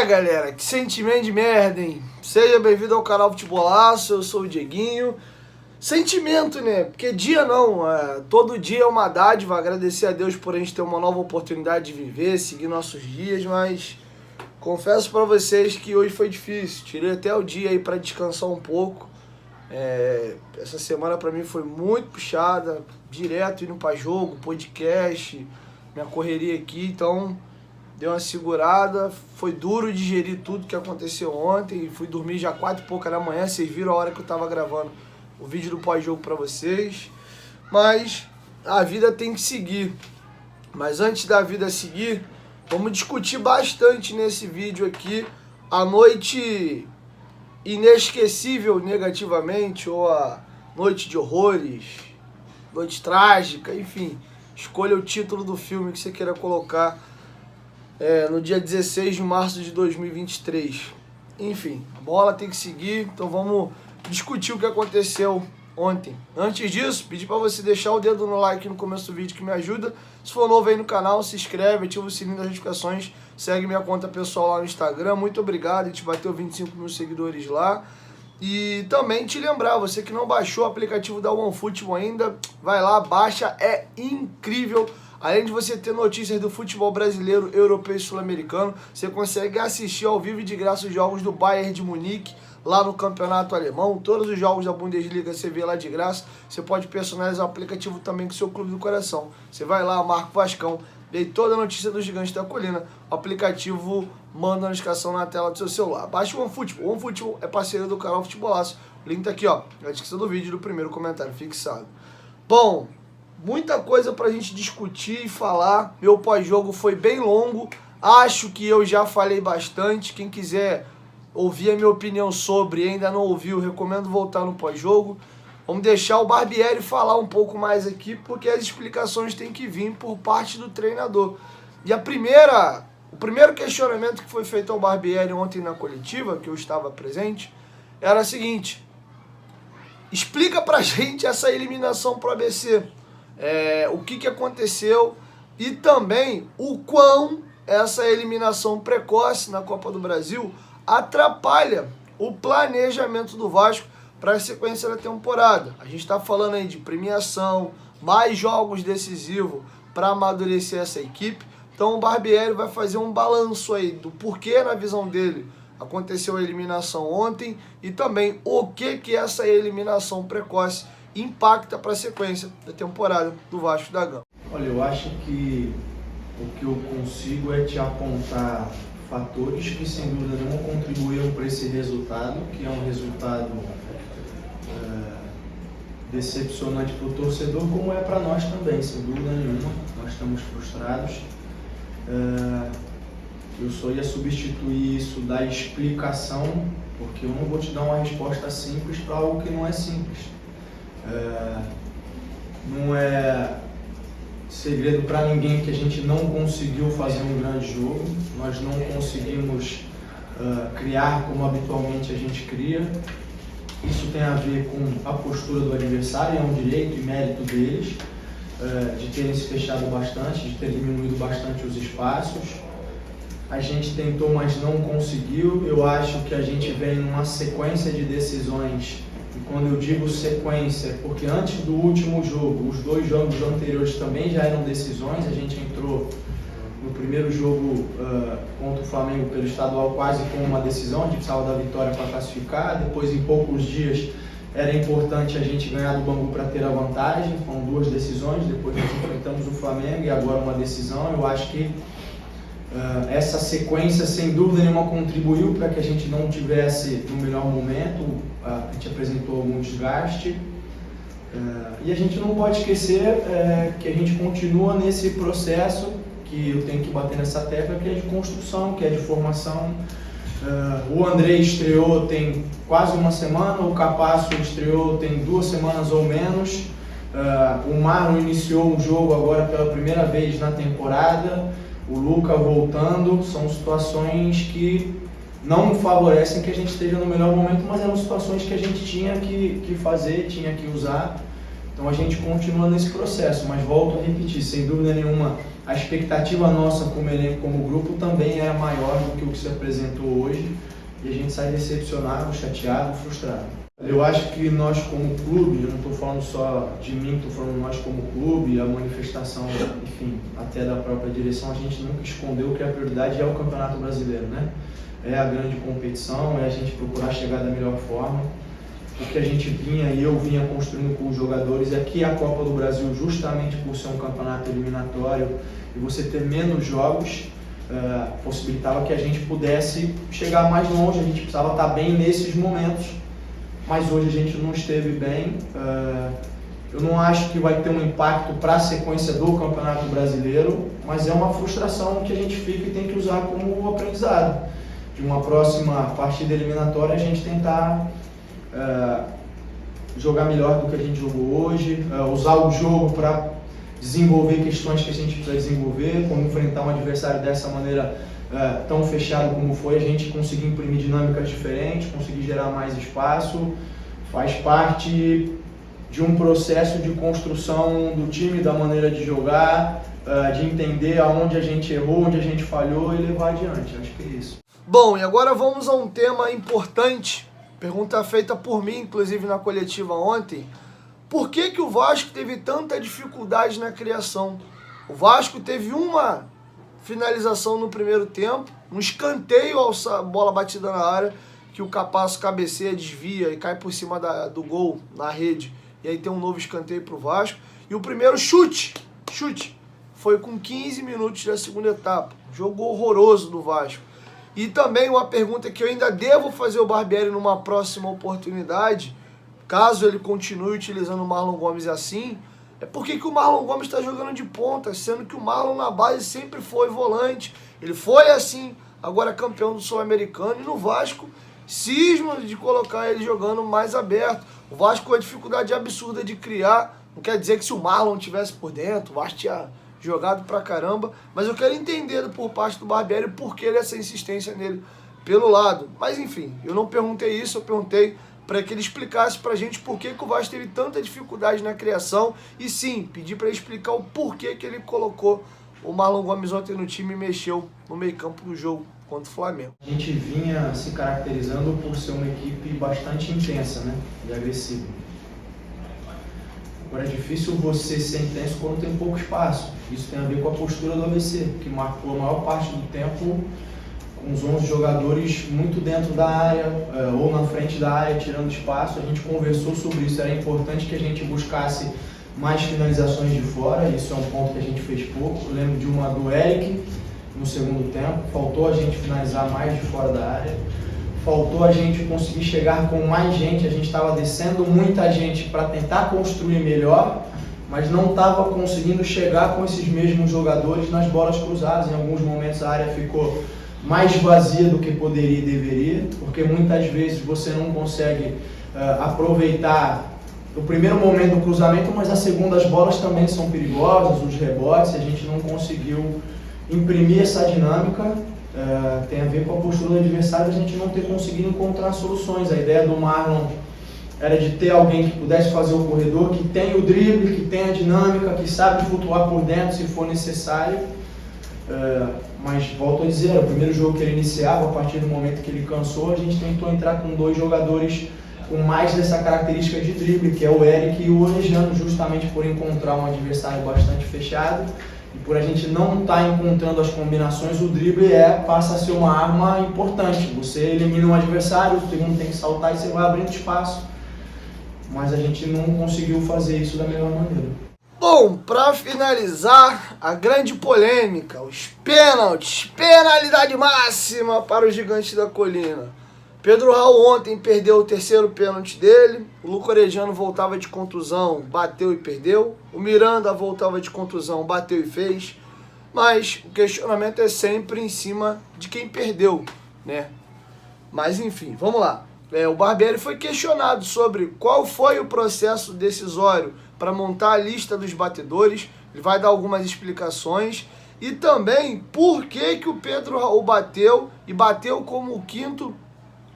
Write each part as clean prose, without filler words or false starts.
galera, que sentimento de merda, hein? Seja bem-vindo ao canal Futebolaço, eu sou o Dieguinho. Sentimento, né? Porque dia não, todo dia é uma dádiva, agradecer a Deus por a gente ter uma nova oportunidade de viver, seguir nossos dias, mas confesso pra vocês que hoje foi difícil, tirei até o dia aí pra descansar um pouco. Essa semana pra mim foi muito puxada, direto indo pra jogo, podcast, minha correria aqui, então deu uma segurada, foi duro digerir tudo que aconteceu ontem, fui dormir já 4 e pouca da manhã, vocês viram a hora que eu tava gravando o vídeo do pós-jogo pra vocês, mas a vida tem que seguir. Mas antes da vida seguir, vamos discutir bastante nesse vídeo aqui a noite inesquecível negativamente, ou a noite de horrores, noite trágica, enfim, escolha o título do filme que você queira colocar no dia 16 de março de 2023. Enfim, a bola tem que seguir, então vamos discutir o que aconteceu ontem. Antes disso, pedir para você deixar o dedo no like no começo do vídeo que me ajuda. Se for novo aí no canal, se inscreve, ativa o sininho das notificações, segue minha conta pessoal lá no Instagram. Muito obrigado, a gente bateu 25 mil seguidores lá. E também te lembrar, você que não baixou o aplicativo da OneFootball ainda, vai lá, baixa, é incrível. Além de você ter notícias do futebol brasileiro, europeu e sul-americano, você consegue assistir ao vivo e de graça os jogos do Bayern de Munique, lá no campeonato alemão. Todos os jogos da Bundesliga você vê lá de graça. Você pode personalizar o aplicativo também com o seu clube do coração. Você vai lá, marca o Vascão, vê toda a notícia do Gigante da Colina. O aplicativo manda a notificação na tela do seu celular. Baixa o OneFootball. O OneFootball é parceiro do canal Futebolaço. O link tá aqui, ó, na descrição do vídeo, no primeiro comentário fixado. Bom, muita coisa pra gente discutir e falar. Meu pós-jogo foi bem longo. Acho que eu já falei bastante. Quem quiser ouvir a minha opinião sobre e ainda não ouviu, recomendo voltar no pós-jogo. Vamos deixar o Barbieri falar um pouco mais aqui, porque as explicações têm que vir por parte do treinador. E o primeiro questionamento que foi feito ao Barbieri ontem na coletiva, que eu estava presente, era o seguinte: explica pra gente essa eliminação pro ABC. O que aconteceu e também o quão essa eliminação precoce na Copa do Brasil atrapalha o planejamento do Vasco para a sequência da temporada. A gente está falando aí de premiação, mais jogos decisivos para amadurecer essa equipe. Então o Barbieri vai fazer um balanço aí do porquê, na visão dele, aconteceu a eliminação ontem e também o que essa eliminação precoce impacta para a sequência da temporada do Vasco da Gama. Olha, eu acho que o que eu consigo é te apontar fatores que sem dúvida nenhuma contribuíram para esse resultado, que é um resultado decepcionante para o torcedor, como é para nós também, sem dúvida nenhuma. Nós estamos frustrados. Eu só ia substituir isso da explicação, porque eu não vou te dar uma resposta simples para algo que não é simples. Não é segredo para ninguém que a gente não conseguiu fazer um grande jogo, nós não conseguimos criar como habitualmente a gente cria. Isso tem a ver com a postura do adversário, é um direito e mérito deles, de terem se fechado bastante, de ter diminuído bastante os espaços. A gente tentou, mas não conseguiu. Eu acho que a gente vem numa sequência de decisões. E quando eu digo sequência, porque antes do último jogo, os 2 jogos anteriores também já eram decisões. A gente entrou no primeiro jogo contra o Flamengo pelo estadual quase com uma decisão, a gente precisava da vitória para classificar. Depois, em poucos dias, era importante a gente ganhar do Bangu para ter a vantagem. Foram 2 decisões, depois nós enfrentamos o Flamengo e agora uma decisão. Eu acho que essa sequência, sem dúvida nenhuma, contribuiu para que a gente não tivesse no melhor momento. A gente apresentou algum desgaste. E a gente não pode esquecer que a gente continua nesse processo, que eu tenho que bater nessa tecla, que é de construção, que é de formação. O André estreou tem quase uma semana, o Capasso estreou tem 2 semanas ou menos. O Marlon iniciou um jogo agora pela primeira vez na temporada. O Luca voltando. São situações que não favorecem que a gente esteja no melhor momento, mas eram situações que a gente tinha que fazer, tinha que usar. Então a gente continua nesse processo, mas volto a repetir, sem dúvida nenhuma, a expectativa nossa como elenco, como grupo, também era maior do que o que se apresentou hoje e a gente sai decepcionado, chateado, frustrado. Eu acho que nós como clube, eu não estou falando só de mim, estou falando nós como clube, a manifestação, enfim, até da própria direção, a gente nunca escondeu que a prioridade é o Campeonato Brasileiro, né? É a grande competição, é a gente procurar chegar da melhor forma. O que a gente vinha e eu vinha construindo com os jogadores é que a Copa do Brasil, justamente por ser um campeonato eliminatório e você ter menos jogos, possibilitava que a gente pudesse chegar mais longe, a gente precisava estar bem nesses momentos, mas hoje a gente não esteve bem. Eu não acho que vai ter um impacto para a sequência do Campeonato Brasileiro, mas é uma frustração que a gente fica e tem que usar como aprendizado. De uma próxima partida eliminatória a gente tentar jogar melhor do que a gente jogou hoje, usar o jogo para desenvolver questões que a gente precisa desenvolver, como enfrentar um adversário dessa maneira tão fechado como foi, a gente conseguir imprimir dinâmicas diferentes, conseguir gerar mais espaço, faz parte de um processo de construção do time, da maneira de jogar, de entender aonde a gente errou, onde a gente falhou e levar adiante, acho que é isso. Bom, e agora vamos a um tema importante, pergunta feita por mim, inclusive na coletiva ontem. Por que que o Vasco teve tanta dificuldade na criação? O Vasco teve uma finalização no primeiro tempo, um escanteio, a bola batida na área, que o Capasso cabeceia, desvia e cai por cima do gol na rede. E aí tem um novo escanteio para o Vasco. E o primeiro chute, foi com 15 minutos da segunda etapa. Jogo horroroso do Vasco. E também uma pergunta que eu ainda devo fazer ao Barbieri numa próxima oportunidade, caso ele continue utilizando o Marlon Gomes assim, é por que o Marlon Gomes está jogando de ponta, sendo que o Marlon na base sempre foi volante. Ele foi assim, agora campeão do Sul-Americano, e no Vasco cisma de colocar ele jogando mais aberto. O Vasco com a dificuldade absurda de criar, não quer dizer que se o Marlon tivesse por dentro, o Vasco tinha jogado pra caramba, mas eu quero entender por parte do Barbieri por que essa insistência nele pelo lado. Mas enfim, eu não perguntei isso, eu perguntei para que ele explicasse pra gente por que o Vasco teve tanta dificuldade na criação e sim, pedi para ele explicar o porquê que ele colocou o Marlon Gomes ontem no time e mexeu no meio campo do jogo contra o Flamengo. A gente vinha se caracterizando por ser uma equipe bastante intensa, né, e agressiva. Agora é difícil você ser intenso quando tem pouco espaço. Isso tem a ver com a postura do ABC, que marcou a maior parte do tempo com os 11 jogadores muito dentro da área, ou na frente da área, tirando espaço. A gente conversou sobre isso, era importante que a gente buscasse mais finalizações de fora, isso é um ponto que a gente fez pouco. Eu lembro de uma do Eric no segundo tempo, faltou a gente finalizar mais de fora da área. Faltou a gente conseguir chegar com mais gente, a gente estava descendo muita gente para tentar construir melhor, mas não estava conseguindo chegar com esses mesmos jogadores nas bolas cruzadas. Em alguns momentos a área ficou mais vazia do que poderia e deveria, porque muitas vezes você não consegue aproveitar o primeiro momento do cruzamento, mas as segundas bolas também são perigosas, os rebotes, a gente não conseguiu imprimir essa dinâmica. Tem a ver com a postura do adversário, a gente não ter conseguido encontrar soluções. A ideia do Marlon era de ter alguém que pudesse fazer o corredor, que tem o drible, que tem a dinâmica, que sabe flutuar por dentro se for necessário. Mas volto a dizer, era o primeiro jogo que ele iniciava, a partir do momento que ele cansou, a gente tentou entrar com dois jogadores com mais dessa característica de drible, que é o Eric e o Orejano, justamente por encontrar um adversário bastante fechado. E por a gente não estar encontrando as combinações, o drible passa a ser uma arma importante. Você elimina um adversário, o segundo tem que saltar e você vai abrindo espaço. Mas a gente não conseguiu fazer isso da melhor maneira. Bom, para finalizar, a grande polêmica, os pênaltis, penalidade máxima para o Gigante da Colina. Pedro Raul ontem perdeu o terceiro pênalti dele, o Luco Orejano voltava de contusão, bateu e perdeu, o Miranda voltava de contusão, bateu e fez, mas o questionamento é sempre em cima de quem perdeu, né? Mas enfim, vamos lá. O Barbieri foi questionado sobre qual foi o processo decisório para montar a lista dos batedores, ele vai dar algumas explicações, e também por que o Pedro Raul bateu, e bateu como o quinto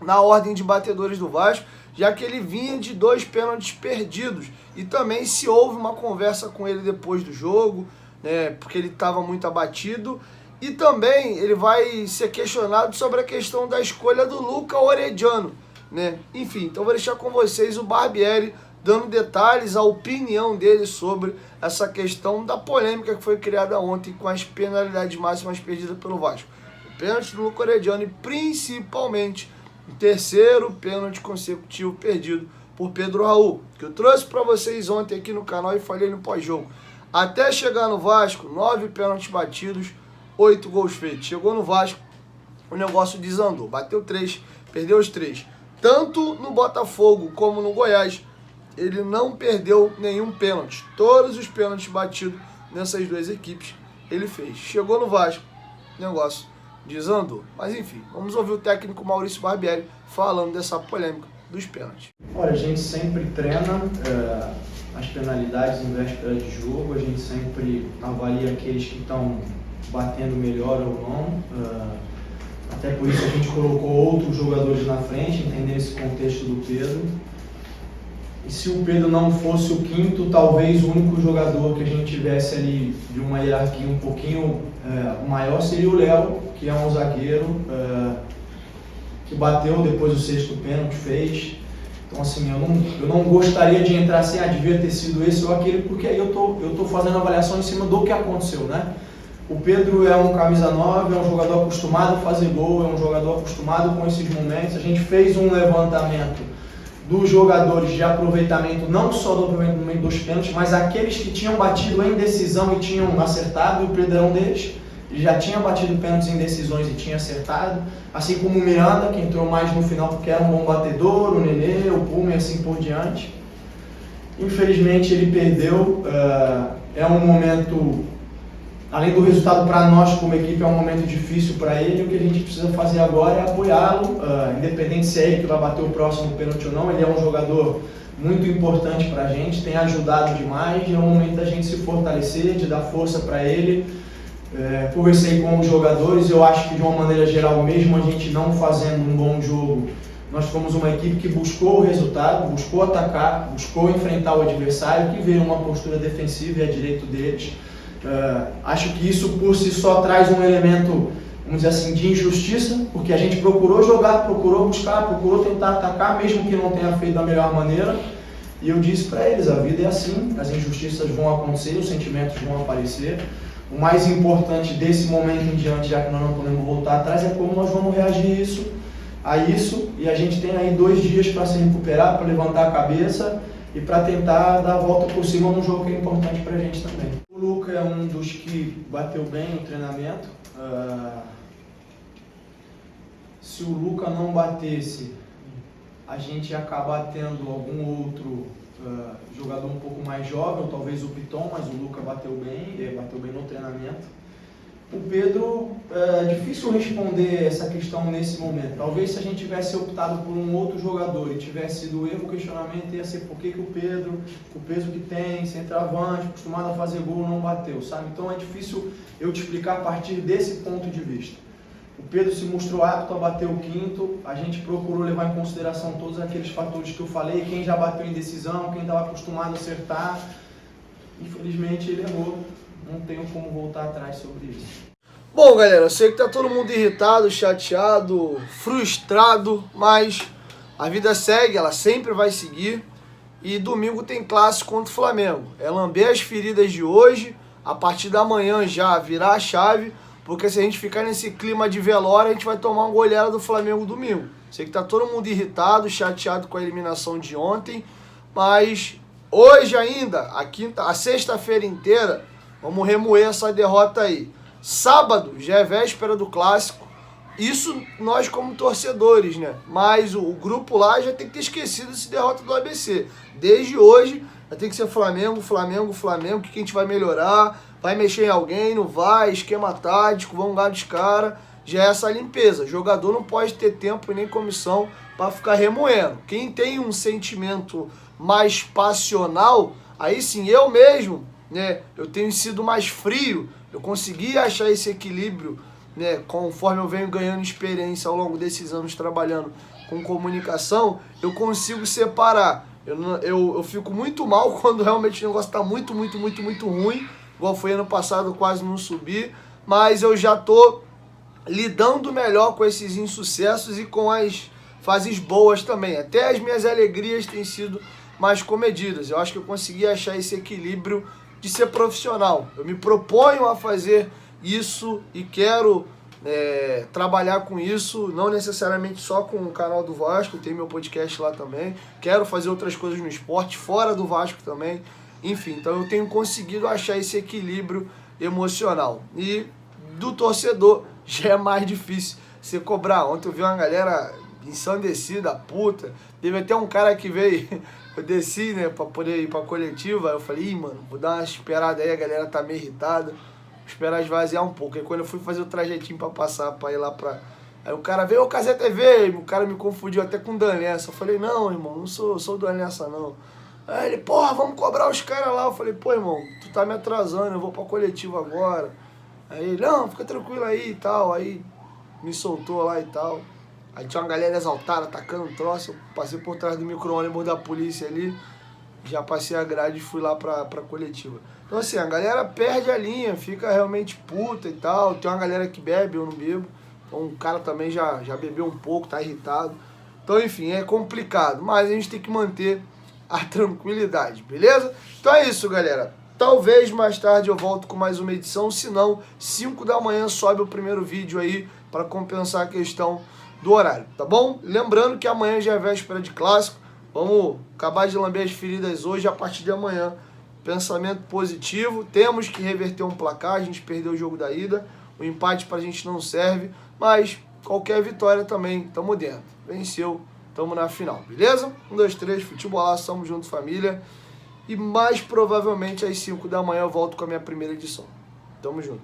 na ordem de batedores do Vasco, já que ele vinha de 2 pênaltis perdidos. E também se houve uma conversa com ele depois do jogo, né, porque ele estava muito abatido. E também ele vai ser questionado sobre a questão da escolha do Luca Orediano, né? Enfim, então vou deixar com vocês o Barbieri dando detalhes, a opinião dele sobre essa questão da polêmica que foi criada ontem com as penalidades máximas perdidas pelo Vasco. O pênalti do Luca Orediano e principalmente o terceiro pênalti consecutivo perdido por Pedro Raul, que eu trouxe para vocês ontem aqui no canal e falei no pós-jogo. Até chegar no Vasco, 9 pênaltis batidos, 8 gols feitos. Chegou no Vasco, o negócio desandou. Bateu 3, perdeu os 3. Tanto no Botafogo como no Goiás, ele não perdeu nenhum pênalti. Todos os pênaltis batidos nessas 2 equipes ele fez. Chegou no Vasco, o negócio desandou. Mas enfim, vamos ouvir o técnico Maurício Barbieri falando dessa polêmica dos pênaltis. Olha, a gente sempre treina as penalidades em véspera de jogo, a gente sempre avalia aqueles que estão batendo melhor ou não. Até por isso a gente colocou outros jogadores na frente, entendendo esse contexto do Pedro. E se o Pedro não fosse o quinto, talvez o único jogador que a gente tivesse ali de uma hierarquia um pouquinho maior seria o Léo, que é um zagueiro que bateu depois do 6º pênalti, fez. Então assim, eu não gostaria de entrar assim, devia ter sido esse ou aquele, porque aí eu tô fazendo avaliação em cima do que aconteceu, né? O Pedro é um camisa 9, é um jogador acostumado a fazer gol, é um jogador acostumado com esses momentos. A gente fez um levantamento dos jogadores de aproveitamento, não só do aproveitamento dos pênaltis, mas aqueles que tinham batido em decisão e tinham acertado, e o Pedro é um deles. Ele já tinha batido pênaltis em decisões e tinha acertado, assim como o Miranda, que entrou mais no final porque era um bom batedor, o Nenê, o Puma e assim por diante. Infelizmente ele perdeu, é um momento, além do resultado para nós como equipe, é um momento difícil para ele. O que a gente precisa fazer agora é apoiá-lo, independente se é ele que vai bater o próximo pênalti ou não. Ele é um jogador muito importante para a gente, tem ajudado demais, e é o momento da gente se fortalecer, de dar força para ele. Conversei com os jogadores, eu acho que de uma maneira geral, mesmo a gente não fazendo um bom jogo, nós fomos uma equipe que buscou o resultado, buscou atacar, buscou enfrentar o adversário, que veio uma postura defensiva e é direito deles. Acho que isso por si só traz um elemento, vamos dizer assim, de injustiça, porque a gente procurou jogar, procurou buscar, procurou tentar atacar, mesmo que não tenha feito da melhor maneira. E eu disse para eles, a vida é assim, as injustiças vão acontecer, os sentimentos vão aparecer. O mais importante desse momento em diante, já que nós não podemos voltar atrás, é como nós vamos reagir a isso. E a gente tem aí 2 dias para se recuperar, para levantar a cabeça e para tentar dar a volta por cima num jogo que é importante para a gente também. O Luca é um dos que bateu bem no treinamento. Se o Luca não batesse, a gente ia acabar tendo algum outro jogador um pouco mais jovem, ou talvez o Piton, mas o Luca bateu bem no treinamento. O Pedro, é difícil responder essa questão nesse momento. Talvez se a gente tivesse optado por um outro jogador e tivesse sido o erro, o questionamento ia ser por que o Pedro, o peso que tem, centroavante, acostumado a fazer gol, não bateu, sabe? Então é difícil eu te explicar a partir desse ponto de vista. O Pedro se mostrou apto a bater o quinto, a gente procurou levar em consideração todos aqueles fatores que eu falei, quem já bateu em decisão, quem estava acostumado a acertar. Infelizmente ele errou, não tenho como voltar atrás sobre isso. Bom, galera, eu sei que tá todo mundo irritado, chateado, frustrado, mas a vida segue, ela sempre vai seguir. E domingo tem clássico contra o Flamengo. É lamber as feridas de hoje, a partir da manhã já virar a chave, porque se a gente ficar nesse clima de velório, a gente vai tomar uma goleada do Flamengo domingo. Sei que tá todo mundo irritado, chateado com a eliminação de ontem, mas hoje ainda, a sexta-feira inteira, vamos remoer essa derrota aí. Sábado já é véspera do clássico, isso nós como torcedores, né? Mas o grupo lá já tem que ter esquecido essa derrota do ABC. Desde hoje já tem que ser Flamengo, Flamengo, Flamengo, que a gente vai melhorar, vai mexer em alguém, não vai, esquema tático, vamos ganhar dos caras. Já é essa limpeza. O jogador não pode ter tempo e nem comissão para ficar remoendo. Quem tem um sentimento mais passional, aí sim, eu mesmo, né? Eu tenho sido mais frio, eu consegui achar esse equilíbrio, né? Conforme eu venho ganhando experiência ao longo desses anos trabalhando com comunicação, eu consigo separar. Eu fico muito mal quando realmente o negócio tá muito ruim, igual foi ano passado, quase não subi, mas eu já tô lidando melhor com esses insucessos e com as fases boas também. Até as minhas alegrias têm sido mais comedidas. Eu acho que eu consegui achar esse equilíbrio de ser profissional. Eu me proponho a fazer isso e quero trabalhar com isso, não necessariamente só com o canal do Vasco, tem meu podcast lá também. Quero fazer outras coisas no esporte, fora do Vasco também. Enfim, então eu tenho conseguido achar esse equilíbrio emocional. E do torcedor já é mais difícil você cobrar. Ontem eu vi uma galera ensandecida, puta. Teve até um cara que veio, eu desci, né, pra poder ir pra coletiva. Eu falei, mano, vou dar uma esperada aí, a galera tá meio irritada. Vou esperar esvaziar um pouco. Aí quando eu fui fazer o trajetinho pra passar, pra ir lá pra... Aí o cara veio, ô Casé TV, o cara me confundiu até com o Dan Lessa. Eu falei, não, irmão, não sou o Dan Lessa, não. Aí ele, porra, vamos cobrar os caras lá. Eu falei, pô, irmão, tu tá me atrasando, eu vou pra coletiva agora. Aí ele, não, fica tranquilo aí e tal. Aí me soltou lá e tal. Aí tinha uma galera exaltada, atacando um troço. Eu passei por trás do micro-ônibus da polícia ali. Já passei a grade e fui lá pra coletiva. Então assim, a galera perde a linha, fica realmente puta e tal. Tem uma galera que bebe, eu não bebo. Então o cara também já bebeu um pouco, tá irritado. Então enfim, é complicado. Mas a gente tem que manter a tranquilidade, beleza? Então é isso, galera. Talvez mais tarde eu volto com mais uma edição. Se não, 5 da manhã sobe o primeiro vídeo aí para compensar a questão do horário, tá bom? Lembrando que amanhã já é véspera de clássico. Vamos acabar de lamber as feridas hoje, a partir de amanhã. Pensamento positivo, temos que reverter um placar, a gente perdeu o jogo da ida, o empate pra gente não serve, mas qualquer vitória também, tamo dentro. Venceu, tamo na final, beleza? 1, 2, 3, futebolaço, tamo junto, família. E mais provavelmente às 5 da manhã eu volto com a minha primeira edição. Tamo junto.